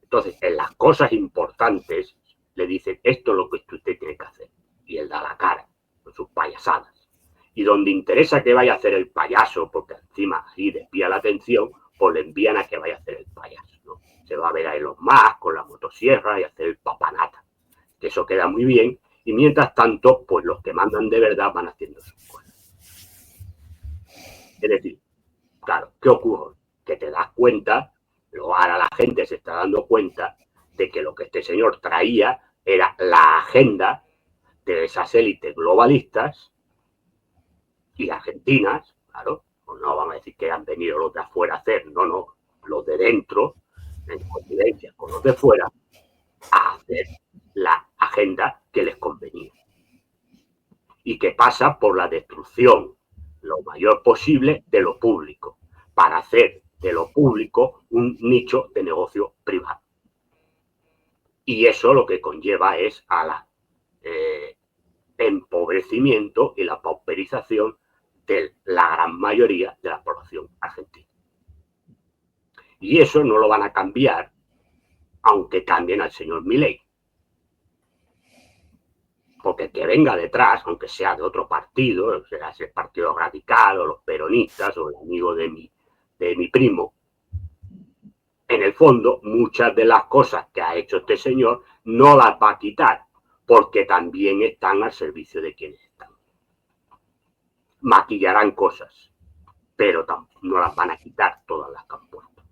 Entonces, en las cosas importantes, le dicen, esto es lo que usted tiene que hacer. Y él da la cara con sus payasadas. Y donde interesa que vaya a hacer el payaso, porque encima así desvía la atención, pues le envían a que vaya a hacer el payaso, ¿no? Se va a ver a Elon Musk con la motosierra y hacer el papanata. Que eso queda muy bien. Y mientras tanto, pues los que mandan de verdad van haciendo sus cosas. Es decir, claro, ¿qué ocurre? Que te das cuenta, ahora la gente se está dando cuenta de que lo que este señor traía era la agenda de esas élites globalistas y argentinas, claro, pues no vamos a decir que han venido los de afuera a hacer, no, los de dentro, en coincidencia con los de fuera, a hacer la agenda que les convenía. Y que pasa por la destrucción lo mayor posible de lo público, para hacer de lo público un nicho de negocio privado. Y eso lo que conlleva es a la empobrecimiento y la pauperización de la gran mayoría de la población argentina. Y eso no lo van a cambiar aunque cambien al señor Milei. Porque el que venga detrás, aunque sea de otro partido, sea ese partido radical o los peronistas o el amigo de mi primo, en el fondo muchas de las cosas que ha hecho este señor no las va a quitar, porque también están al servicio de quienes están. Maquillarán cosas, pero no las van a quitar todas las que han puesto.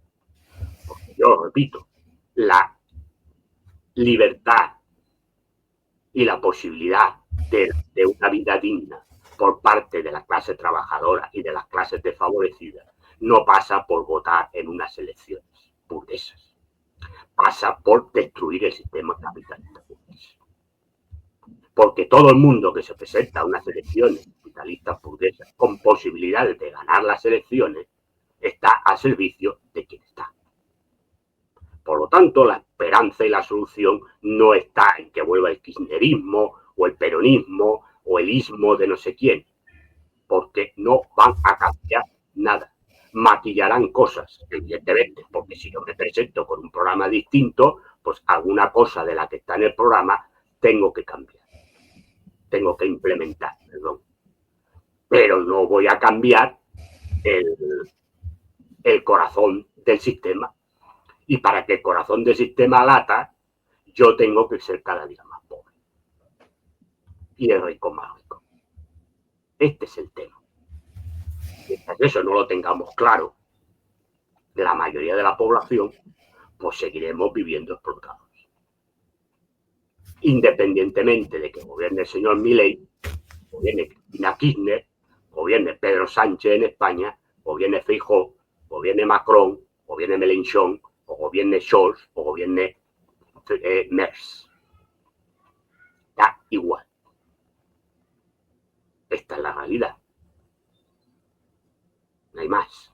Porque yo repito, la libertad y la posibilidad de una vida digna por parte de la clase trabajadora y de las clases desfavorecidas no pasa por votar en unas elecciones burguesas. Pasa por destruir el sistema capitalista burgués. Porque todo el mundo que se presenta a unas elecciones capitalistas burguesas con posibilidades de ganar las elecciones está a servicio de quien está. Por lo tanto, la esperanza y la solución no está en que vuelva el kirchnerismo o el peronismo o el ismo de no sé quién, porque no van a cambiar nada. Maquillarán cosas, evidentemente, porque si yo me presento con un programa distinto, pues alguna cosa de la que está en el programa tengo que cambiar, tengo que implementar, perdón. Pero no voy a cambiar el corazón del sistema. Y para que el corazón del sistema lata, yo tengo que ser cada día más pobre. Y el rico más rico. Este es el tema. Mientras eso no lo tengamos claro, la mayoría de la población, pues seguiremos viviendo explotados. Independientemente de que gobierne el señor Milei, gobierne Cristina Kirchner, gobierne Pedro Sánchez en España, gobierne Feijóo, gobierne Macron, gobierne Mélenchon, o gobierne Scholz, o gobierne Merz. Da igual. Esta es la realidad. No hay más.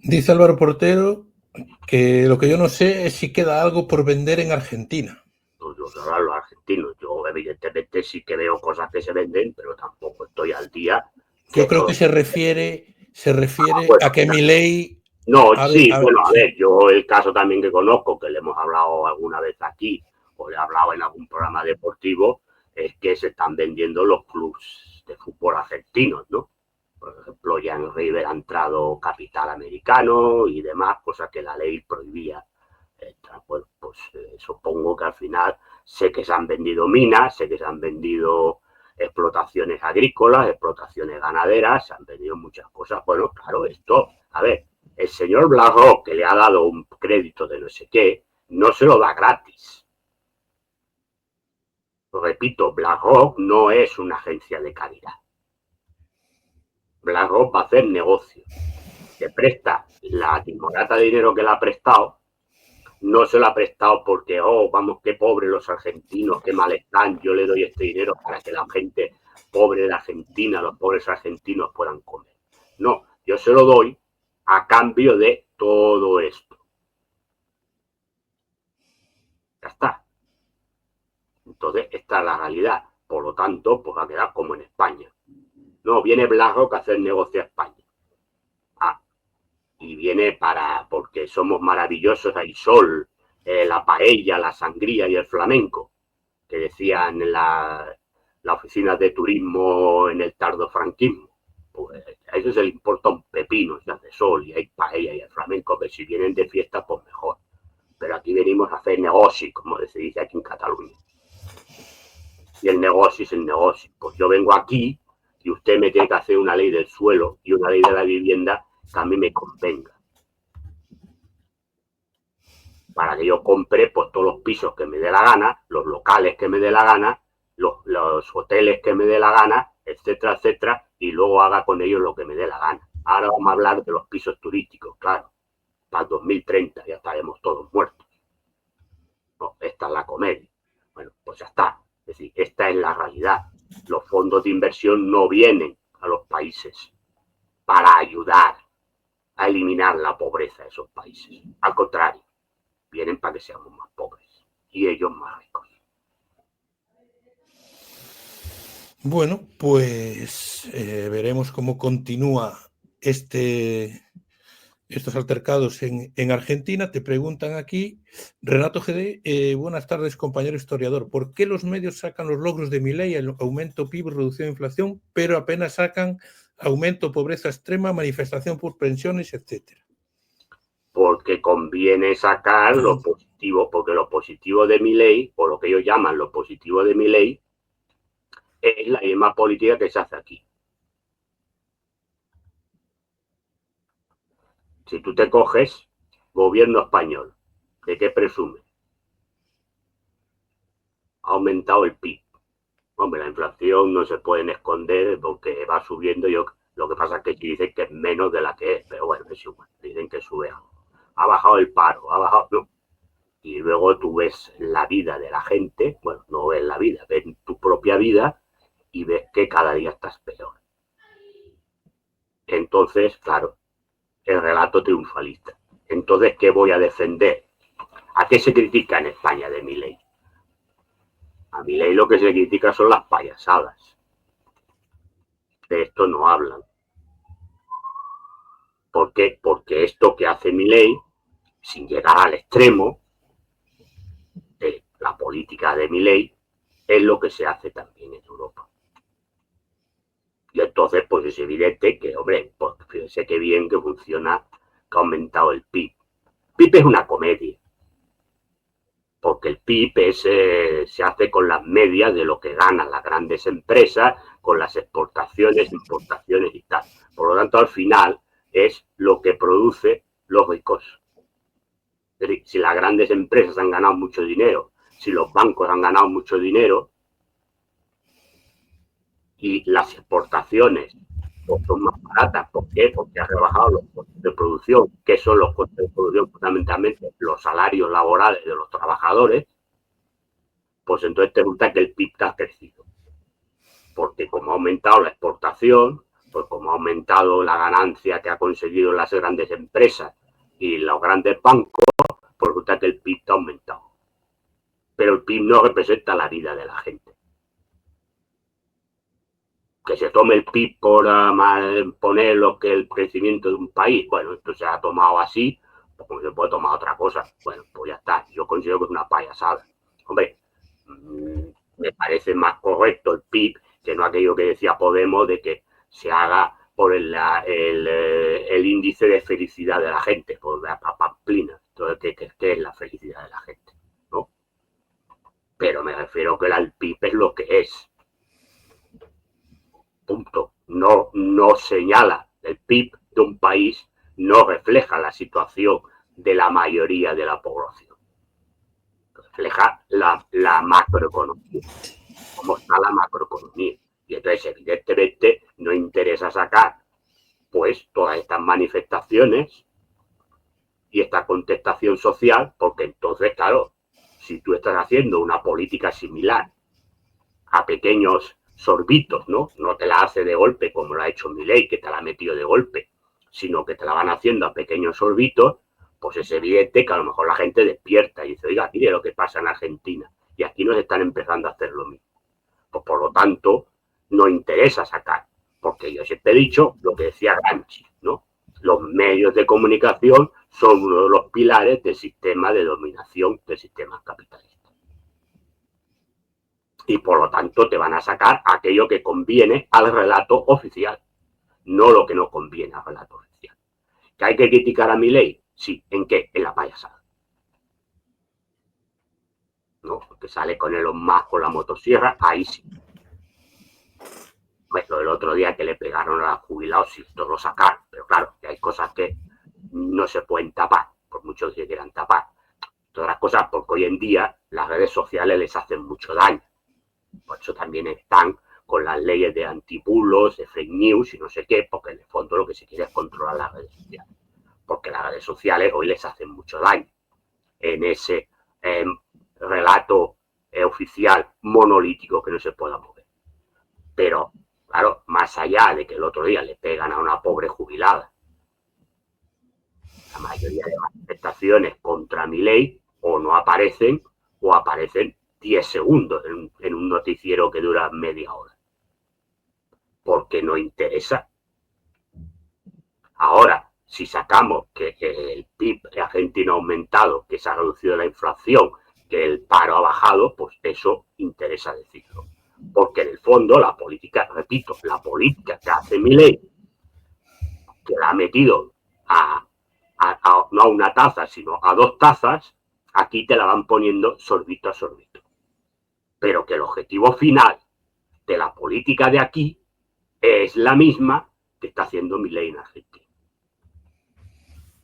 Dice Álvaro Portero que lo que yo no sé es si queda algo por vender en Argentina. Pues los argentinos, yo evidentemente sí que veo cosas que se venden, pero tampoco estoy al día. Yo creo que se refiere bueno, a que Milei... no, sí, bueno, a ver, yo el caso también que conozco, que le hemos hablado alguna vez aquí, o le he hablado en algún programa deportivo, es que se están vendiendo los clubes de fútbol argentinos, ¿no? Por ejemplo, ya en River ha entrado capital americano y demás, cosas que la ley prohibía. Bueno, pues supongo que al final sé que se han vendido minas, sé que se han vendido explotaciones agrícolas, explotaciones ganaderas, se han vendido muchas cosas. Bueno, claro, esto, a ver, el señor BlackRock, que le ha dado un crédito de no sé qué, no se lo da gratis. Repito, BlackRock no es una agencia de caridad. BlackRock va a hacer negocio. Te presta la timorata de dinero que le ha prestado, no se lo ha prestado porque, oh, vamos, qué pobres los argentinos, qué mal están, yo le doy este dinero para que la gente pobre de Argentina, los pobres argentinos puedan comer. No, yo se lo doy a cambio de todo esto. Ya está. Entonces, esta es la realidad. Por lo tanto, pues va a quedar como en España. No, viene BlackRock a hacer negocio a España. Ah, y viene porque somos maravillosos, hay sol, la paella, la sangría y el flamenco, que decían en la oficina de turismo en el tardofranquismo. Pues a eso se le importa un pepino, si hace sol y hay paella y el flamenco, que si vienen de fiesta, pues mejor. Pero aquí venimos a hacer negocio, como se dice aquí en Cataluña. Y el negocio es el negocio. Pues yo vengo aquí y usted me tiene que hacer una ley del suelo y una ley de la vivienda que a mí me convenga. Para que yo compre pues todos los pisos que me dé la gana, los locales que me dé la gana, los hoteles que me dé la gana, etcétera, etcétera, y luego haga con ellos lo que me dé la gana. Ahora vamos a hablar de los pisos turísticos, claro. Para el 2030 ya estaremos todos muertos. No, esta es la comedia. Bueno, pues ya está. Es decir, esta es la realidad. Los fondos de inversión no vienen a los países para ayudar a eliminar la pobreza de esos países. Al contrario, vienen para que seamos más pobres y ellos más ricos. Bueno, pues veremos cómo continúa estos altercados en Argentina. Te preguntan aquí, Renato GD, buenas tardes, compañero historiador. ¿Por qué los medios sacan los logros de Milei, el aumento PIB, reducción de inflación, pero apenas sacan aumento, pobreza extrema, manifestación por pensiones, etcétera? Porque conviene sacar lo positivo, porque lo positivo de Milei, o lo que ellos llaman lo positivo de Milei, es la misma política que se hace aquí. Si tú te coges gobierno español, ¿de qué presume? Ha aumentado el PIB. Hombre, la inflación no se pueden esconder porque va subiendo. Lo que pasa es que dicen que es menos de la que es, pero bueno, es igual. Dicen que sube algo. Ha bajado el paro, ha bajado. No. Y luego tú ves la vida de la gente, bueno, no ves la vida, ves tu propia vida y ves que cada día estás peor. Entonces, claro, el relato triunfalista. Entonces, ¿qué voy a defender? ¿A qué se critica en España de Milei? A Milei lo que se critica son las payasadas. De esto no hablan. ¿Por qué? Porque esto que hace Milei, sin llegar al extremo de la política de Milei, es lo que se hace también en Europa. Y entonces, pues es evidente que, hombre, pues fíjense qué bien que funciona, que ha aumentado el PIB. El PIB es una comedia, porque el PIB se hace con las medias de lo que ganan las grandes empresas, con las exportaciones, importaciones y tal. Por lo tanto, al final es lo que produce los ricos. Es decir, si las grandes empresas han ganado mucho dinero, si los bancos han ganado mucho dinero y las exportaciones pues, son más baratas. ¿Por qué? Porque ha rebajado los costes de producción. ¿Qué son los costes de producción? Fundamentalmente los salarios laborales de los trabajadores. Pues entonces te resulta que el PIB ha crecido. Porque como ha aumentado la exportación, pues como ha aumentado la ganancia que ha conseguido las grandes empresas y los grandes bancos, pues resulta que el PIB ha aumentado. Pero el PIB no representa la vida de la gente. Que se tome el PIB por poner lo que es el crecimiento de un país, bueno, esto se ha tomado así, pues como se puede tomar otra cosa, bueno, pues ya está. Yo considero que es una payasada. Hombre, me parece más correcto el PIB que no aquello que decía Podemos de que se haga por el índice de felicidad de la gente, por la pamplina. Entonces, ¿qué es la felicidad de la gente? ¿No? Pero me refiero que el PIB es lo que es. Punto. No señala el PIB de un país, no refleja la situación de la mayoría de la población. Refleja la macroeconomía, cómo está la macroeconomía. Y entonces, evidentemente, no interesa sacar pues todas estas manifestaciones y esta contestación social, porque entonces, claro, si tú estás haciendo una política similar a pequeños sorbitos, ¿no? No te la hace de golpe como lo ha hecho Milei, que te la ha metido de golpe, sino que te la van haciendo a pequeños sorbitos, pues es evidente que a lo mejor la gente despierta y dice, oiga, mire lo que pasa en Argentina, y aquí nos están empezando a hacer lo mismo. Pues por lo tanto, no interesa sacar, porque yo siempre he dicho lo que decía Gramsci, ¿no? Los medios de comunicación son uno de los pilares del sistema de dominación del sistema capitalista. Y por lo tanto te van a sacar aquello que conviene al relato oficial, no lo que no conviene al relato oficial. ¿Que hay que criticar a Milei? Sí. ¿En qué? En la payasada. ¿No? Porque sale con Elon Musk con la motosierra, ahí sí. Lo del otro día que le pegaron a los jubilados, sí, esto lo sacaron, pero claro, que hay cosas que no se pueden tapar, por mucho que quieran tapar. Todas las cosas, porque hoy en día las redes sociales les hacen mucho daño. Por eso también están con las leyes de antibulos, de fake news y no sé qué, porque en el fondo lo que se quiere es controlar las redes sociales. Porque las redes sociales hoy les hacen mucho daño en ese relato oficial monolítico que no se pueda mover. Pero, claro, más allá de que el otro día le pegan a una pobre jubilada, la mayoría de manifestaciones contra Milei o no aparecen o aparecen 10 segundos en un noticiero que dura media hora. Porque no interesa. Ahora, si sacamos que el PIB argentino ha aumentado, que se ha reducido la inflación, que el paro ha bajado, pues eso interesa decirlo. Porque en el fondo la política, repito, la política que hace Milei, que la ha metido no a una taza, sino a 2 tazas, aquí te la van poniendo sorbito a sorbito. Pero que el objetivo final de la política de aquí es la misma que está haciendo Milei en Argentina.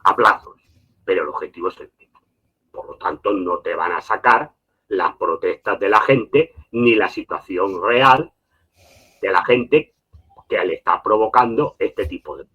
A plazos, pero el objetivo es el mismo. Por lo tanto, no te van a sacar las protestas de la gente ni la situación real de la gente que le está provocando este tipo de